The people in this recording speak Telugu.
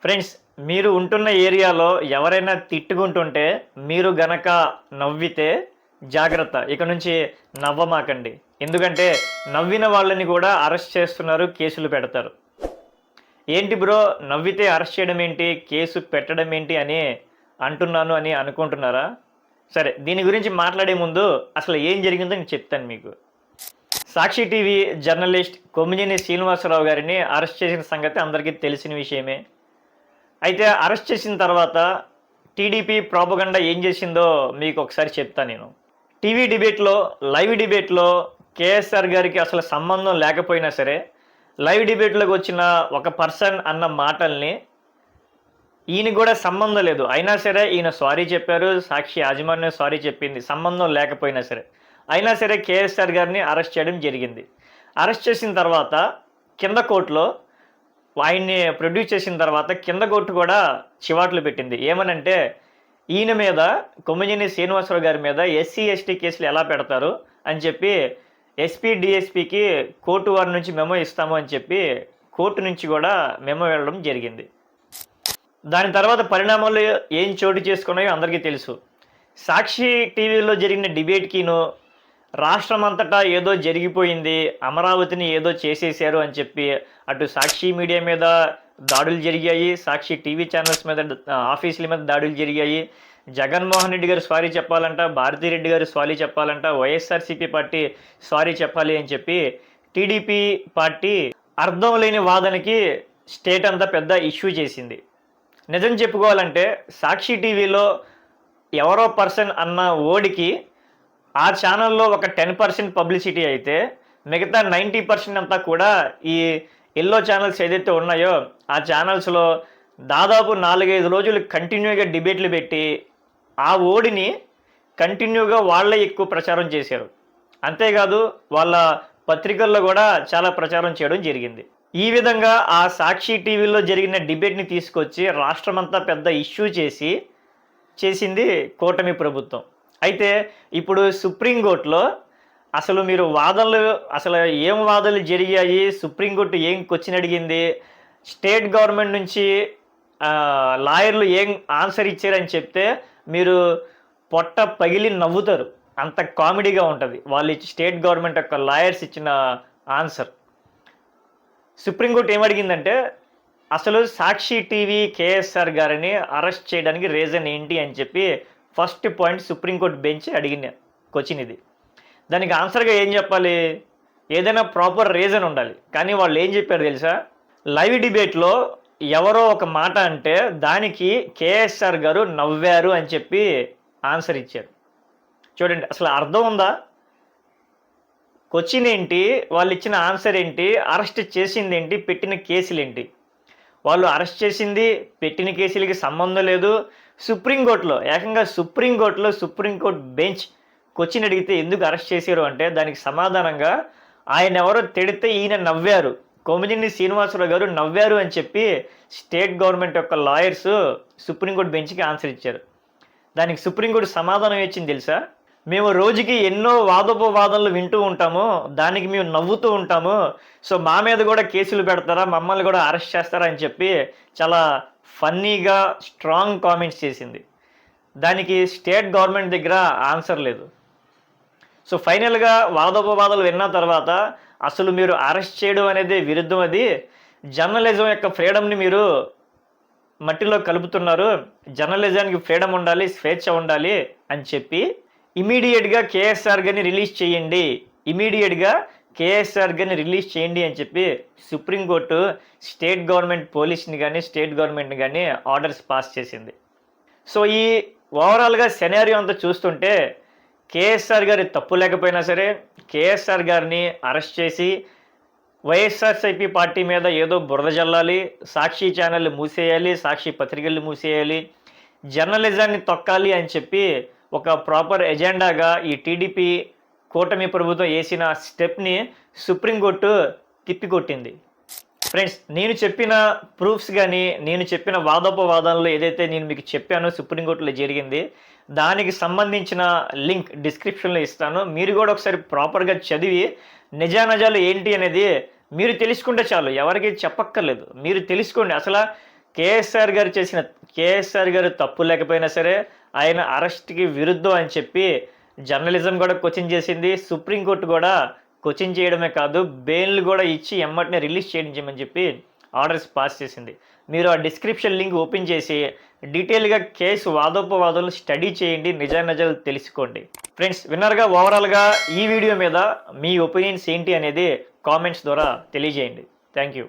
ఫ్రెండ్స్, మీరు ఉంటున్న ఏరియాలో ఎవరైనా తిట్టుకుంటుంటే మీరు గనక నవ్వితే జాగ్రత్త. ఇక నుంచి నవ్వమాకండి. ఎందుకంటే నవ్విన వాళ్ళని కూడా అరెస్ట్ చేస్తున్నారు, కేసులు పెడతారు. ఏంటి బ్రో, నవ్వితే అరెస్ట్ చేయడం ఏంటి, కేసు పెట్టడం ఏంటి అని అంటున్నాను అని అనుకుంటున్నారా? సరే, దీని గురించి మాట్లాడే ముందు అసలు ఏం జరిగిందో నేను చెప్తాను మీకు. సాక్షి టీవీ జర్నలిస్ట్ కొమ్మినేని శ్రీనివాసరావు గారిని అరెస్ట్ చేసిన సంగతి అందరికీ తెలిసిన విషయమే. అయితే అరెస్ట్ చేసిన తర్వాత టీడీపీ ప్రాపగండా ఏం చేసిందో మీకు ఒకసారి చెప్తాను నేను. టీవీ డిబేట్లో, లైవ్ డిబేట్లో కేఎస్ఆర్ గారికి అసలు సంబంధం లేకపోయినా సరే, లైవ్ డిబేట్లోకి వచ్చిన ఒక పర్సన్ అన్న మాటల్ని ఈయన కూడా సంబంధం లేదు అయినా సరే ఈయన సారీ చెప్పారు, సాక్షి యాజమాన్యం సారీ చెప్పింది, సంబంధం లేకపోయినా సరే. అయినా సరే కేఎస్ఆర్ గారిని అరెస్ట్ చేయడం జరిగింది. అరెస్ట్ చేసిన తర్వాత కింద కోర్టులో ఆయన్ని ప్రొడ్యూస్ చేసిన తర్వాత కింద కోర్టు కూడా చివాట్లు పెట్టింది. ఏమనంటే, ఈయన మీద, కొమ్మినేని శ్రీనివాసరావు గారి మీద ఎస్సీ ఎస్టీ కేసులు ఎలా పెడతారు అని చెప్పి ఎస్పీ డిఎస్పీకి కోర్టు వారి నుంచి మెమో ఇస్తాము అని చెప్పి కోర్టు నుంచి కూడా మెమో వెళ్ళడం జరిగింది. దాని తర్వాత పరిణామాలు ఏం చోటు చేసుకున్నాయో అందరికీ తెలుసు. సాక్షి టీవీలో జరిగిన డిబేట్కిను రాష్ట్రం అంతటా ఏదో జరిగిపోయింది, అమరావతిని ఏదో చేసేసారు అని చెప్పి అటు సాక్షి మీడియా మీద దాడులు జరిగాయి, సాక్షి టీవీ ఛానల్స్ మీద, ఆఫీసుల మీద దాడులు జరిగాయి. జగన్మోహన్ రెడ్డి గారు సారీ చెప్పాలంట, భారతిరెడ్డి గారు సారీ చెప్పాలంట, వైఎస్ఆర్సీపీ పార్టీ సారీ చెప్పాలి అని చెప్పి టీడీపీ పార్టీ అర్థం లేని వాదనకి స్టేట్ అంతా పెద్ద ఇష్యూ చేసింది. నిజం చెప్పుకోవాలంటే సాక్షి టీవీలో ఎవరో పర్సన్ అన్న ఓడికి ఆ ఛానల్లో ఒక 10% పబ్లిసిటీ అయితే మిగతా 90% అంతా కూడా ఈ ఎల్లో ఛానల్స్ ఏదైతే ఉన్నాయో ఆ ఛానల్స్లో దాదాపు 4-5 రోజులు కంటిన్యూగా డిబేట్లు పెట్టి ఆ ఓడిని కంటిన్యూగా వాళ్ళే ఎక్కువ ప్రచారం చేశారు. అంతేకాదు వాళ్ళ పత్రికల్లో కూడా చాలా ప్రచారం చేయడం జరిగింది. ఈ విధంగా ఆ సాక్షి టీవీలో జరిగిన డిబేట్ని తీసుకొచ్చి రాష్ట్రమంతా పెద్ద ఇష్యూ చేసింది కూటమి ప్రభుత్వం. అయితే ఇప్పుడు సుప్రీంకోర్టులో అసలు మీరు వాదనలు, అసలు ఏం వాదనలు జరిగాయి, సుప్రీంకోర్టు ఏం క్వశ్చన్ అడిగింది, స్టేట్ గవర్నమెంట్ నుంచి లాయర్లు ఏం ఆన్సర్ ఇచ్చారని చెప్తే మీరు పొట్ట పగిలి నవ్వుతారు. అంత కామెడీగా ఉంటుంది వాళ్ళు స్టేట్ గవర్నమెంట్ యొక్క లాయర్స్ ఇచ్చిన ఆన్సర్. సుప్రీంకోర్టు ఏమడిగిందంటే, అసలు సాక్షి టీవీ కేఎస్ఆర్ గారిని అరెస్ట్ చేయడానికి రీజన్ ఏంటి అని చెప్పి ఫస్ట్ పాయింట్ సుప్రీంకోర్టు బెంచ్ అడిగిన క్వశ్చన్ ఇది. దానికి ఆన్సర్గా ఏం చెప్పాలి, ఏదైనా ప్రాపర్ రీజన్ ఉండాలి. కానీ వాళ్ళు ఏం చెప్పారు తెలుసా, లైవ్ డిబేట్లో ఎవరో ఒక మాట అంటే దానికి కేఎస్ఆర్ గారు నవ్వారు అని చెప్పి ఆన్సర్ ఇచ్చారు. చూడండి, అసలు అర్థం ఉందా? క్వశ్చన్ ఏంటి, వాళ్ళు ఇచ్చిన ఆన్సర్ ఏంటి, అరెస్ట్ చేసింది ఏంటి, పెట్టిన కేసులు ఏంటి. వాళ్ళు అరెస్ట్ చేసింది, పెట్టిన కేసులకి సంబంధం లేదు. సుప్రీంకోర్టులో, ఏకంగా సుప్రీంకోర్టు బెంచ్ క్వశ్చన్ అడిగితే ఎందుకు అరెస్ట్ చేశారు అంటే దానికి సమాధానంగా ఆయన ఎవరో తిడితే ఈయన నవ్వారు, కొమ్మినేని శ్రీనివాసరావు గారు నవ్వారు అని చెప్పి స్టేట్ గవర్నమెంట్ యొక్క లాయర్స్ సుప్రీంకోర్టు బెంచ్కి ఆన్సర్ ఇచ్చారు. దానికి సుప్రీంకోర్టు సమాధానం ఇచ్చింది తెలుసా, మేము రోజుకి ఎన్నో వాదోపవాదనలు వింటూ ఉంటాము, దానికి మేము నవ్వుతూ ఉంటాము, సో మా మీద కూడా కేసులు పెడతారా, మమ్మల్ని కూడా అరెస్ట్ చేస్తారా అని చెప్పి చాలా ఫన్నీగా స్ట్రాంగ్ కామెంట్స్ చేసింది. దానికి స్టేట్ గవర్నమెంట్ దగ్గర ఆన్సర్ లేదు. సో ఫైనల్గా వాదోపవాదాలు విన్న తర్వాత అసలు మీరు అరెస్ట్ చేయడం అనేది విరుద్ధం, అది జర్నలిజం యొక్క ఫ్రీడమ్ని మీరు మట్టిలో కలుపుతున్నారు, జర్నలిజానికి ఫ్రీడమ్ ఉండాలి, స్వేచ్ఛ ఉండాలి అని చెప్పి ఇమీడియట్గా కేఎస్ఆర్ గారిని రిలీజ్ చేయండి అని చెప్పి సుప్రీంకోర్టు స్టేట్ గవర్నమెంట్ పోలీస్ని కానీ స్టేట్ గవర్నమెంట్ని కానీ ఆర్డర్స్ పాస్ చేసింది. సో ఈ ఓవరాల్గా సెనారియో అంతా చూస్తుంటే కేఎస్ఆర్ గారి తప్పు లేకపోయినా సరే కేఎస్ఆర్ గారిని అరెస్ట్ చేసి వైఎస్ఆర్సీపీ పార్టీ మీద ఏదో బురద జల్లాలి, సాక్షి ఛానళ్ళు మూసేయాలి, సాక్షి పత్రికలు మూసేయాలి, జర్నలిజాన్ని తొక్కాలి అని చెప్పి ఒక ప్రాపర్ ఎజెండాగా ఈ టీడీపీ కూటమి ప్రభుత్వం వేసిన స్టెప్ని సుప్రీంకోర్టు తిప్పికొట్టింది. ఫ్రెండ్స్, నేను చెప్పిన ప్రూఫ్స్ కానీ నేను చెప్పిన వాదోపవాదాల్లో ఏదైతే నేను మీకు చెప్పానో సుప్రీంకోర్టులో జరిగింది, దానికి సంబంధించిన లింక్ డిస్క్రిప్షన్లో ఇస్తాను. మీరు కూడా ఒకసారి ప్రాపర్గా చదివి నిజానిజాలు ఏంటి అనేది మీరు తెలుసుకుంటే చాలు, ఎవరికి చెప్పక్కర్లేదు, మీరు తెలుసుకోండి. అసలు కేఎస్ఆర్ గారు తప్పు లేకపోయినా సరే ఆయన అరెస్ట్కి విరుద్ధం అని చెప్పి జర్నలిజం కూడా క్వశ్చన్ చేసింది. సుప్రీంకోర్టు కూడా క్వశ్చన్ చేయడమే కాదు, బెయిల్ కూడా ఇచ్చి ఎమ్మటినే రిలీజ్ చేయమని చెప్పి ఆర్డర్స్ పాస్ చేసింది. మీరు ఆ డిస్క్రిప్షన్ లింక్ ఓపెన్ చేసి డీటెయిల్గా కేసు వాదోపవాదాలు స్టడీ చేయండి, నిజాలు తెలుసుకోండి. ఫ్రెండ్స్, విన్నర్గా ఓవరాల్గా ఈ వీడియో మీద మీ ఒపీనియన్స్ ఏంటి అనేది కామెంట్స్ ద్వారా తెలియజేయండి. Thank you.